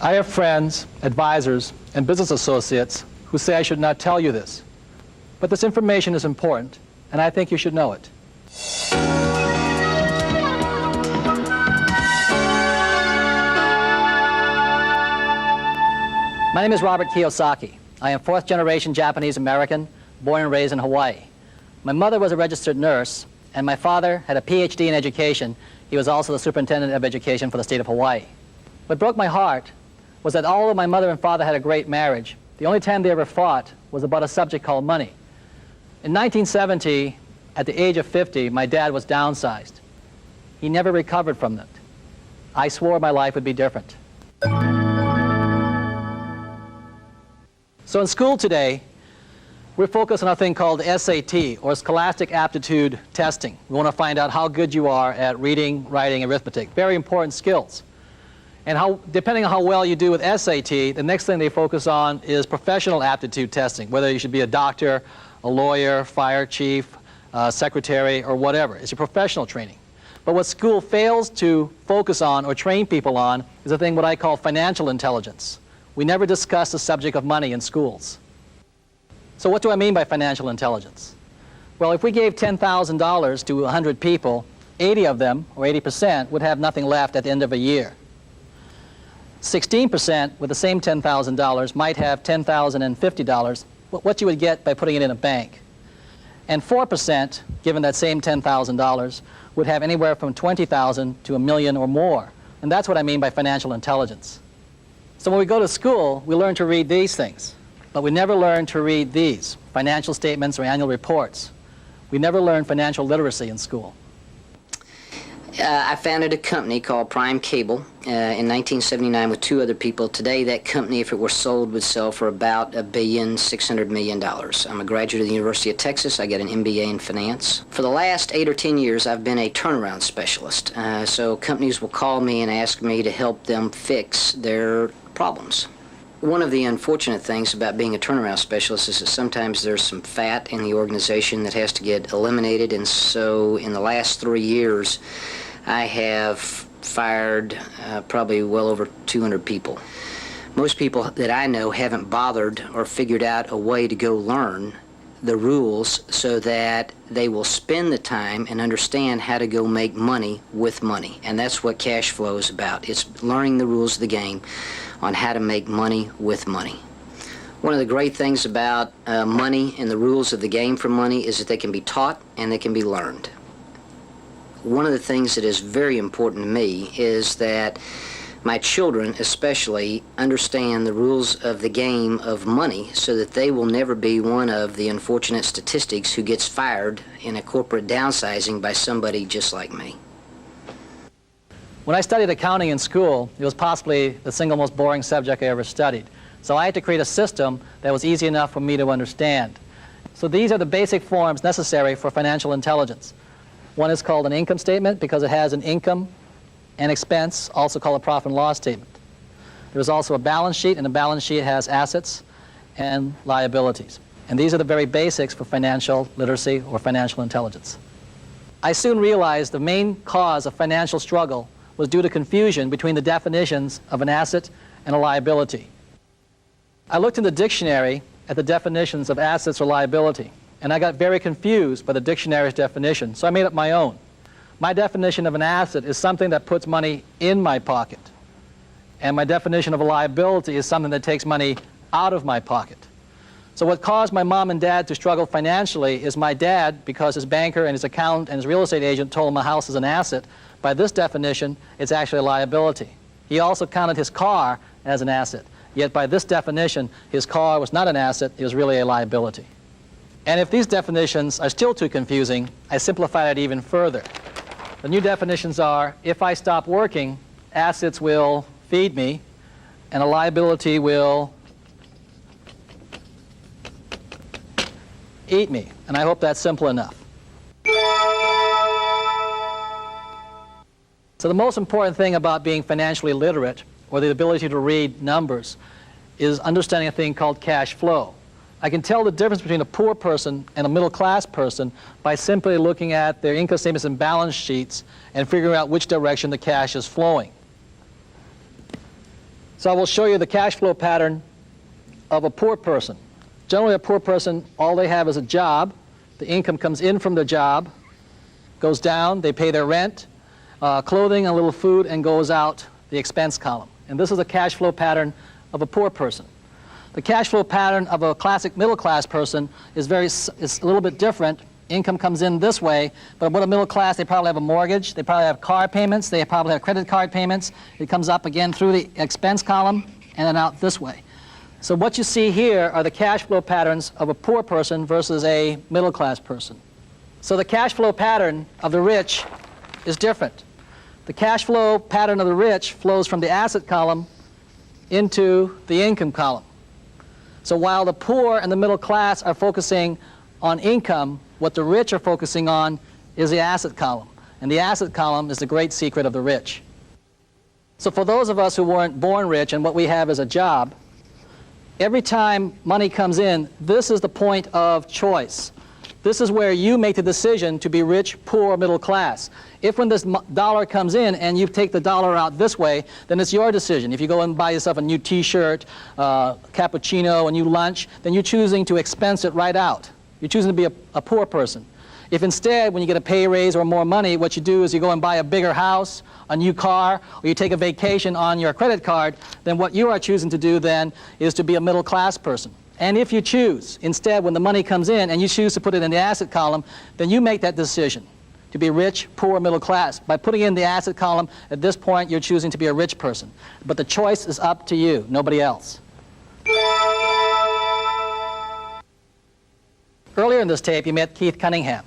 I have friends, advisors, and business associates who say I should not tell you this. But this information is important, and I think you should know it. My name is Robert Kiyosaki. I am fourth-generation Japanese-American, born and raised in Hawaii. My mother was a registered nurse, and my father had a PhD in education. He was also the superintendent of education for the state of Hawaii. What broke my heart was that although my mother and father had a great marriage, the only time they ever fought was about a subject called money. In 1970, at the age of 50, my dad was downsized. He never recovered from it. I swore my life would be different. So in school today, we're focused on a thing called SAT, or Scholastic Aptitude Testing. We want to find out how good you are at reading, writing, arithmetic. Very important skills. And depending on how well you do with SAT, the next thing they focus on is professional aptitude testing, whether you should be a doctor, a lawyer, fire chief, secretary, or whatever. It's your professional training. But what school fails to focus on or train people on is a thing what I call financial intelligence. We never discuss the subject of money in schools. So what do I mean by financial intelligence? Well, if we gave $10,000 to 100 people, 80 of them, or 80%, would have nothing left at the end of a year. 16% with the same $10,000 might have $10,050, what you would get by putting it in a bank. And 4%, given that same $10,000, would have anywhere from $20,000 to $1 million or more. And that's what I mean by financial intelligence. So when we go to school, we learn to read these things, but we never learn to read these, financial statements or annual reports. We never learn financial literacy in school. I founded a company called Prime Cable in 1979 with two other people. Today, that company, if it were sold, would sell for about $1.6 billion. I'm a graduate of the University of Texas. I got an MBA in finance. For the last 8 or 10 years, I've been a turnaround specialist. So companies will call me and ask me to help them fix their problems. One of the unfortunate things about being a turnaround specialist is that sometimes there's some fat in the organization that has to get eliminated, and so in the last 3 years, I have fired probably well over 200 people. Most people that I know haven't bothered or figured out a way to go learn the rules so that they will spend the time and understand how to go make money with money. And that's what Cashflow is about. It's learning the rules of the game on how to make money with money. One of the great things about money and the rules of the game for money is that they can be taught and they can be learned. One of the things that is very important to me is that my children especially understand the rules of the game of money so that they will never be one of the unfortunate statistics who gets fired in a corporate downsizing by somebody just like me. When I studied accounting in school, it was possibly the single most boring subject I ever studied. So I had to create a system that was easy enough for me to understand. So these are the basic forms necessary for financial intelligence. One is called an income statement because it has an income and expense, also called a profit and loss statement. There's also a balance sheet, and the balance sheet has assets and liabilities. And these are the very basics for financial literacy or financial intelligence. I soon realized the main cause of financial struggle was due to confusion between the definitions of an asset and a liability. I looked in the dictionary at the definitions of assets or liability, and I got very confused by the dictionary's definition, so I made up my own. My definition of an asset is something that puts money in my pocket, and my definition of a liability is something that takes money out of my pocket. So what caused my mom and dad to struggle financially is my dad, because his banker and his accountant and his real estate agent told him a house is an asset, by this definition, it's actually a liability. He also counted his car as an asset, yet by this definition, his car was not an asset, it was really a liability. And if these definitions are still too confusing, I simplified it even further. The new definitions are, if I stop working, assets will feed me, and a liability will eat me. And I hope that's simple enough. So the most important thing about being financially literate, or the ability to read numbers, is understanding a thing called cash flow. I can tell the difference between a poor person and a middle-class person by simply looking at their income statements and balance sheets and figuring out which direction the cash is flowing. So I will show you the cash flow pattern of a poor person. Generally, a poor person, all they have is a job. The income comes in from the job, goes down, they pay their rent, clothing, a little food, and goes out the expense column. And this is a cash flow pattern of a poor person. The cash flow pattern of a classic middle class person is a little bit different. Income comes in this way, but with a middle class, they probably have a mortgage, they probably have car payments, they probably have credit card payments. It comes up again through the expense column and then out this way. So what you see here are the cash flow patterns of a poor person versus a middle class person. So the cash flow pattern of the rich is different. The cash flow pattern of the rich flows from the asset column into the income column. So while the poor and the middle class are focusing on income, what the rich are focusing on is the asset column. And the asset column is the great secret of the rich. So for those of us who weren't born rich and what we have is a job, every time money comes in, this is the point of choice. This is where you make the decision to be rich, poor, middle class. If when this dollar comes in and you take the dollar out this way, then it's your decision. If you go and buy yourself a new t-shirt, cappuccino, a new lunch, then you're choosing to expense it right out. You're choosing to be a poor person. If instead, when you get a pay raise or more money, what you do is you go and buy a bigger house, a new car, or you take a vacation on your credit card, then what you are choosing to do then is to be a middle class person. And if you choose, instead, when the money comes in and you choose to put it in the asset column, then you make that decision to be rich, poor, middle class. By putting in the asset column, at this point, you're choosing to be a rich person. But the choice is up to you, nobody else. Earlier in this tape, you met Keith Cunningham.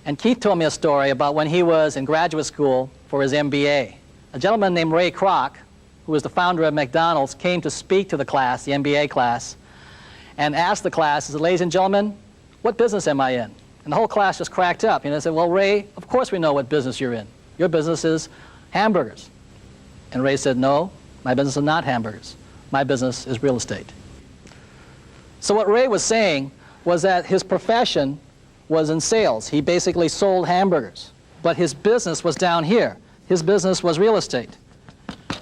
And Keith told me a story about when he was in graduate school for his MBA. A gentleman named Ray Kroc, who was the founder of McDonald's, came to speak to the class, the MBA class, and asked the class, he said, "Ladies and gentlemen, what business am I in?" And the whole class just cracked up. And they said, "Well, Ray, of course we know what business you're in. Your business is hamburgers." And Ray said, "No, my business is not hamburgers. My business is real estate." So what Ray was saying was that his profession was in sales. He basically sold hamburgers. But his business was down here. His business was real estate.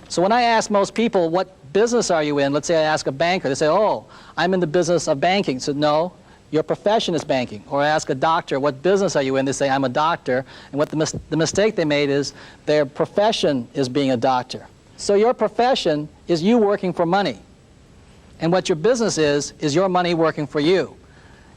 So when I ask most people, what business are you in? Let's say I ask a banker. They say, "Oh, I'm in the business of banking." So no, your profession is banking. Or I ask a doctor, "What business are you in?" They say, "I'm a doctor." And what the mistake they made is their profession is being a doctor. So your profession is you working for money. And what your business is your money working for you.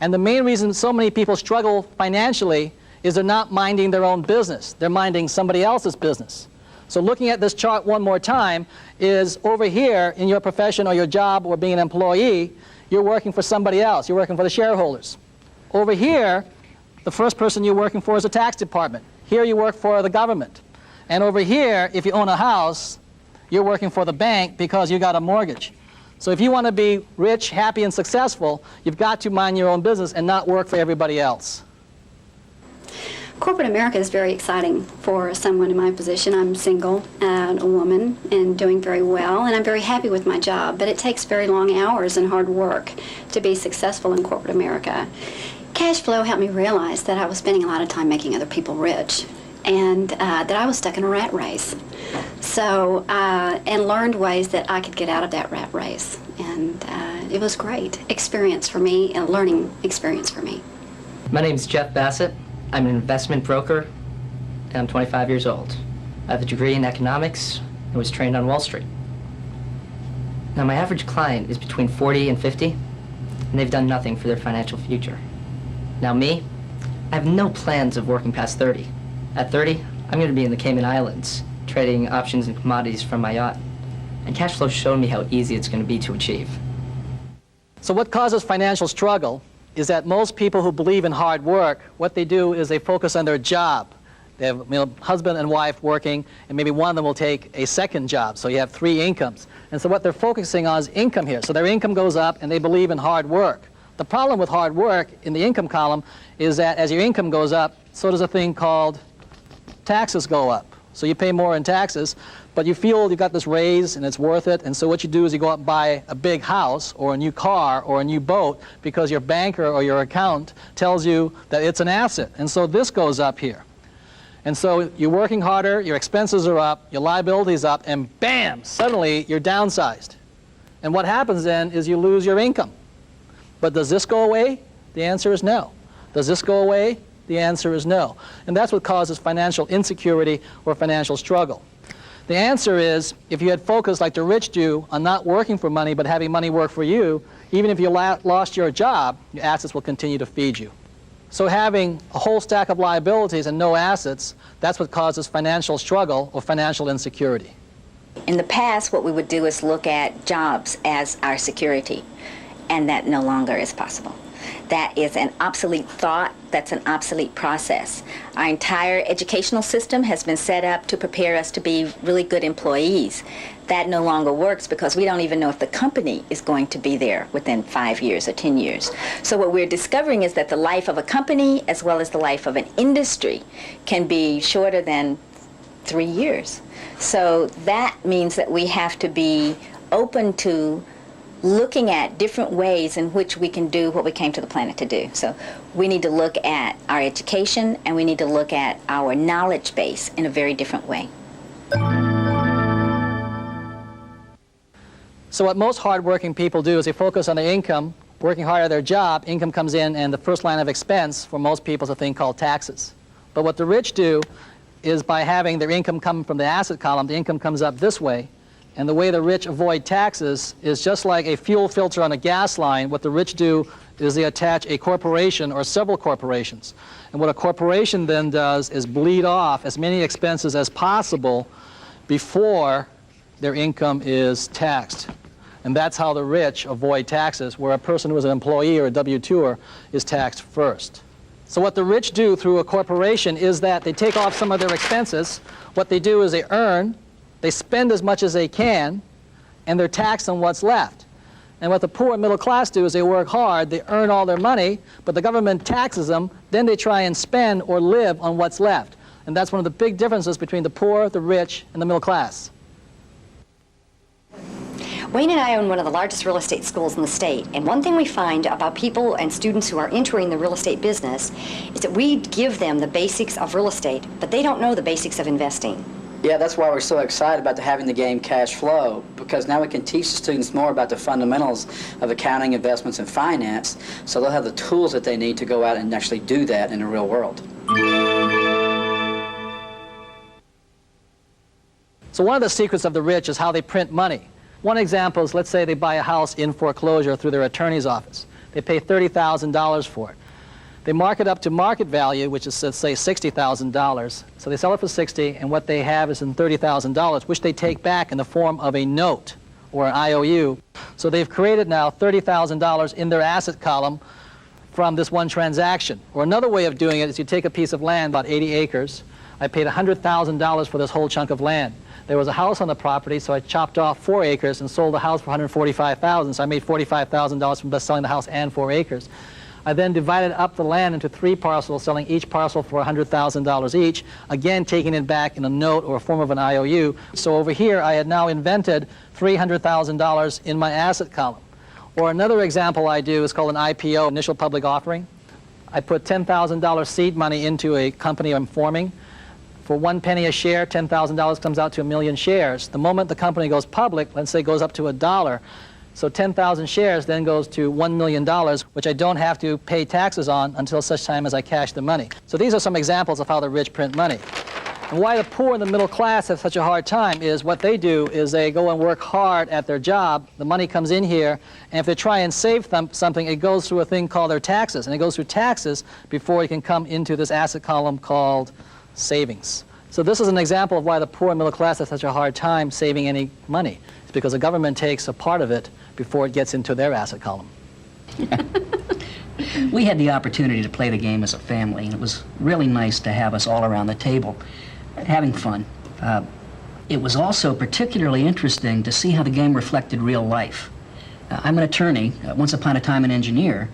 And the main reason so many people struggle financially is they're not minding their own business. They're minding somebody else's business. So looking at this chart one more time is over here in your profession or your job or being an employee, you're working for somebody else. You're working for the shareholders. Over here, the first person you're working for is the tax department. Here you work for the government. And over here, if you own a house, you're working for the bank because you got a mortgage. So if you want to be rich, happy, and successful, you've got to mind your own business and not work for everybody else. Corporate America is very exciting for someone in my position. I'm single and a woman and doing very well, and I'm very happy with my job, but it takes very long hours and hard work to be successful in corporate America. Cashflow helped me realize that I was spending a lot of time making other people rich, and that I was stuck in a rat race. So, and learned ways that I could get out of that rat race, and it was great experience for me, a learning experience for me. My name is Jeff Bassett. I'm an investment broker, and I'm 25 years old. I have a degree in economics and was trained on Wall Street. Now, my average client is between 40 and 50, and they've done nothing for their financial future. Now, me, I have no plans of working past 30. At 30, I'm going to be in the Cayman Islands, trading options and commodities from my yacht. And Cashflow showed me how easy it's going to be to achieve. So what causes financial struggle is that most people who believe in hard work, what they do is they focus on their job. They have husband and wife working, and maybe one of them will take a second job, so you have 3 incomes. And so what they're focusing on is income here. So their income goes up, and they believe in hard work. The problem with hard work in the income column is that as your income goes up, so does a thing called taxes go up. So you pay more in taxes, but you feel you got this raise and it's worth it, and so what you do is you go out and buy a big house or a new car or a new boat because your banker or your accountant tells you that it's an asset, and so this goes up here. And so you're working harder, your expenses are up, your liabilities up, and bam, suddenly you're downsized. And what happens then is you lose your income. But does this go away? The answer is no. Does this go away? The answer is no. And that's what causes financial insecurity or financial struggle. The answer is, if you had focused like the rich do on not working for money but having money work for you, even if you lost your job, your assets will continue to feed you. So having a whole stack of liabilities and no assets, that's what causes financial struggle or financial insecurity. In the past, what we would do is look at jobs as our security, and that no longer is possible. That is an obsolete thought. That's an obsolete process. Our entire educational system has been set up to prepare us to be really good employees. That no longer works because we don't even know if the company is going to be there within 5 years or 10 years. So what we're discovering is that the life of a company as well as the life of an industry can be shorter than 3 years. So that means that we have to be open to looking at different ways in which we can do what we came to the planet to do. So we need to look at our education and we need to look at our knowledge base in a very different way. So what most hardworking people do is they focus on their income, working hard at their job, income comes in, and the first line of expense for most people is a thing called taxes. But what the rich do is by having their income come from the asset column, the income comes up this way. And the way the rich avoid taxes is just like a fuel filter on a gas line. What the rich do is they attach a corporation or several corporations. And what a corporation then does is bleed off as many expenses as possible before their income is taxed. And that's how the rich avoid taxes, where a person who is an employee or a W-2er is taxed first. So what the rich do through a corporation is that they take off some of their expenses. What they do is they earn, they spend as much as they can, and they're taxed on what's left. And what the poor and middle class do is they work hard, they earn all their money, but the government taxes them, then they try and spend or live on what's left. And that's one of the big differences between the poor, the rich, and the middle class. Wayne and I own one of the largest real estate schools in the state, and one thing we find about people and students who are entering the real estate business is that we give them the basics of real estate, but they don't know the basics of investing. Yeah, that's why we're so excited about having the game Cashflow, because now we can teach the students more about the fundamentals of accounting, investments, and finance, so they'll have the tools that they need to go out and actually do that in the real world. So one of the secrets of the rich is how they print money. One example is, let's say they buy a house in foreclosure through their attorney's office. They pay $30,000 for it. They mark it up to market value, which is, let's say, $60,000. So they sell it for $60,000, and what they have is in $30,000, which they take back in the form of a note or an IOU. So they've created now $30,000 in their asset column from this one transaction. Or another way of doing it is you take a piece of land, about 80 acres. I paid $100,000 for this whole chunk of land. There was a house on the property, so I chopped off 4 acres and sold the house for $145,000. So I made $45,000 from just selling the house and 4 acres. I then divided up the land into 3 parcels, selling each parcel for $100,000 each, again taking it back in a note or a form of an IOU. So over here, I had now invented $300,000 in my asset column. Or another example I do is called an IPO, initial public offering. I put $10,000 seed money into a company I'm forming. For 1 penny a share, $10,000 comes out to 1 million shares. The moment the company goes public, let's say goes up to $1, so 10,000 shares then goes to $1 million, which I don't have to pay taxes on until such time as I cash the money. So these are some examples of how the rich print money. And why the poor and the middle class have such a hard time is what they do is they go and work hard at their job, the money comes in here, and if they try and save something, it goes through a thing called their taxes. And it goes through taxes before it can come into this asset column called savings. So this is an example of why the poor and middle class have such a hard time saving any money. It's because the government takes a part of it before it gets into their asset column. We had the opportunity to play the game as a family, and it was really nice to have us all around the table having fun. It was also particularly interesting to see how the game reflected real life. I'm an attorney, once upon a time an engineer,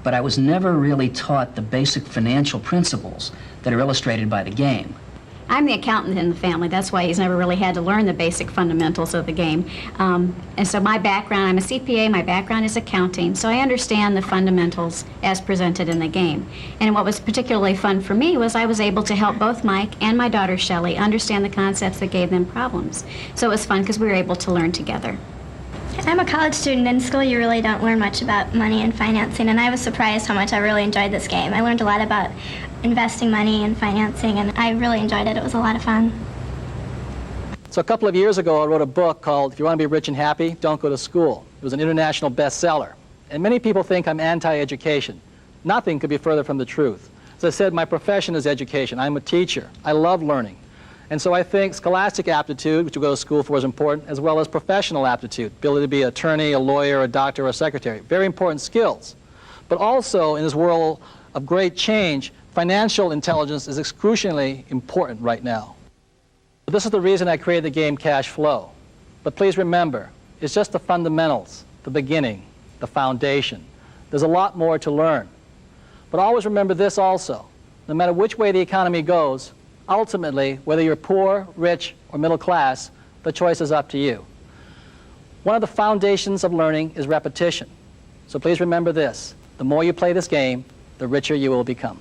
but I was never really taught the basic financial principles that are illustrated by the game. I'm the accountant in the family. That's why he's never really had to learn the basic fundamentals of the game. And so my background, I'm a CPA, my background is accounting, so I understand the fundamentals as presented in the game. And what was particularly fun for me was I was able to help both Mike and my daughter Shelley understand the concepts that gave them problems. So it was fun because we were able to learn together. I'm a college student. In school, you really don't learn much about money and financing, and I was surprised how much I really enjoyed this game. I learned a lot about investing money and financing, and I really enjoyed it. It was a lot of fun. So a couple of years ago, I wrote a book called If You Want to Be Rich and Happy, Don't Go to School. It was an international bestseller. And many people think I'm anti-education. Nothing could be further from the truth. As I said, my profession is education. I'm a teacher. I love learning. And so I think scholastic aptitude, which you go to school for, is important, as well as professional aptitude, ability to be an attorney, a lawyer, a doctor, or a secretary. Very important skills. But also, in this world of great change, financial intelligence is excruciatingly important right now. This is the reason I created the game Cashflow. But please remember, it's just the fundamentals, the beginning, the foundation. There's a lot more to learn. But always remember this also. No matter which way the economy goes, ultimately, whether you're poor, rich, or middle class, the choice is up to you. One of the foundations of learning is repetition. So please remember this. The more you play this game, the richer you will become.